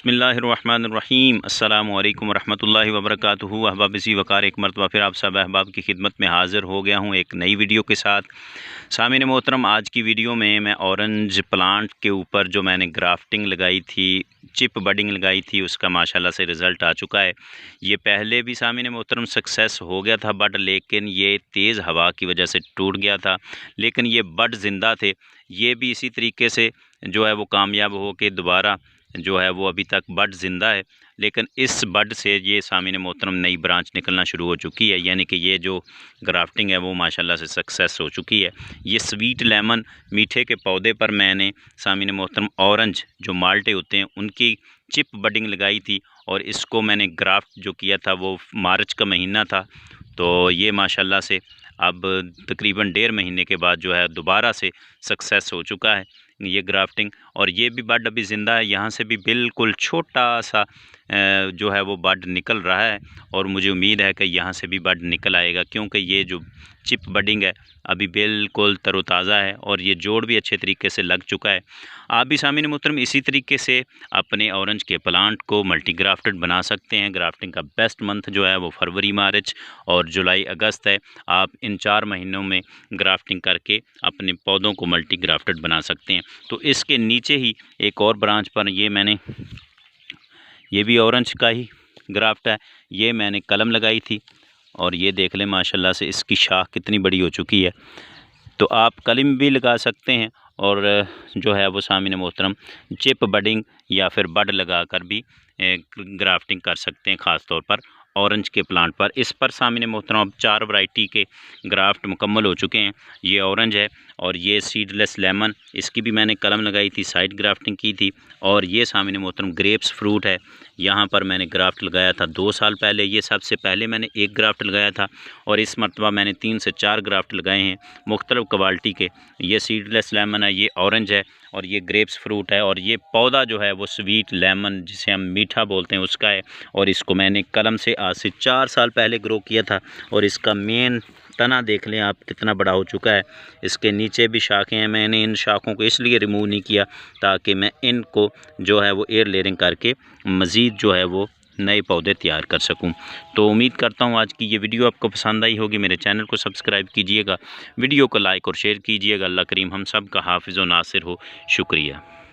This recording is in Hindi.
बिस्मिल्लाहिर्रहमानिर्रहीम अस्सलामु अलैकुम वरहमतुल्लाहि वबरकातुहू। अहबाब इसी वक़ार एक मरतबा फिर आप सब अहबाब की खिदमत में हाज़िर हो गया हूँ एक नई वीडियो के साथ। सामीन मोहतरम, आज की वीडियो में मैं ऑरेंज प्लांट के ऊपर जो मैंने ग्राफ्टिंग लगाई थी, चिप बडिंग लगाई थी, उसका माशाल्लाह से रिज़ल्ट आ चुका है। ये पहले भी सामीन मोहतरम सक्सेस हो गया था बट लेकिन ये तेज़ हवा की वजह से टूट गया था, लेकिन ये बड ज़िंदा थे। ये भी इसी तरीके से जो है वो कामयाब हो के दोबारा जो है वो अभी तक बड ज़िंदा है, लेकिन इस बड से ये सामीन मोहतरम नई ब्रांच निकलना शुरू हो चुकी है, यानी कि ये जो ग्राफ्टिंग है वो माशाल्लाह से सक्सेस हो चुकी है। ये स्वीट लेमन मीठे के पौधे पर मैंने सामीन मोहतरम ऑरेंज जो माल्टे होते हैं उनकी चिप बडिंग लगाई थी, और इसको मैंने ग्राफ्ट जो किया था वो मार्च का महीना था। तो ये माशाल्लाह से अब तकरीबन 1.5 महीने के बाद जो है दोबारा से सक्सेस हो चुका है ये ग्राफ्टिंग, और ये भी बड अभी ज़िंदा है। यहाँ से भी बिल्कुल छोटा सा जो है वो बड निकल रहा है, और मुझे उम्मीद है कि यहाँ से भी बड निकल आएगा, क्योंकि ये जो चिप बडिंग है अभी बिल्कुल तरोताज़ा है और ये जोड़ भी अच्छे तरीके से लग चुका है। आप भी सामीन मोहतरम इसी तरीके से अपने ऑरेंज के प्लांट को मल्टी ग्राफ्टेड बना सकते हैं। ग्राफ्टिंग का बेस्ट मंथ जो है वो फरवरी, मार्च और जुलाई, अगस्त है। आप इन 4 महीनों में ग्राफ्टिंग करके अपने पौधों को मल्टी ग्राफ्टेड बना सकते हैं। तो इसके नीचे ही एक और ब्रांच पर ये भी ऑरेंज का ही ग्राफ्ट है, ये मैंने कलम लगाई थी, और ये देख लें माशाल्लाह से इसकी शाख कितनी बड़ी हो चुकी है। तो आप कलम भी लगा सकते हैं, और जो है वो सामीन मोहतरम चिप बडिंग या फिर बड लगा कर भी ग्राफ्टिंग कर सकते हैं, ख़ास तौर पर ऑरेंज के प्लांट पर। इस पर सामीन मोहतरम अब 4 वैरायटी के ग्राफ्ट मुकम्मल हो चुके हैं। ये ऑरेंज है, और ये सीडलेस लेमन, इसकी भी मैंने कलम लगाई थी, साइड ग्राफ्टिंग की थी। और ये सामीन मोहतरम ग्रेप्स फ्रूट है, यहाँ पर मैंने ग्राफ्ट लगाया था 2 साल पहले। ये सबसे पहले मैंने एक ग्राफ्ट लगाया था, और इस मरतबा मैंने 3 से 4 ग्राफ्ट लगाए हैं मुख्तलिफ़ क्वालिटी के। ये सीडलेस लेमन है, ये ऑरेंज है, और ये ग्रेप्स फ्रूट है, और ये पौधा जो है वो स्वीट लेमन जिसे हम मीठा बोलते हैं उसका है। और इसको मैंने कलम से आज से 4 साल पहले ग्रो किया था, और इसका मेन तना देख लें आप कितना बड़ा हो चुका है। इसके नीचे भी शाखें हैं, मैंने इन शाखों को इसलिए रिमूव नहीं किया ताकि मैं इनको जो है वो एयर लेयरिंग करके मज़ीद जो है वो नए पौधे तैयार कर सकूं। तो उम्मीद करता हूं आज की ये वीडियो आपको पसंद आई होगी। मेरे चैनल को सब्सक्राइब कीजिएगा, वीडियो को लाइक और शेयर कीजिएगा। अल्लाह करीम हम सब का हाफिज़ व नासिर हो। शुक्रिया।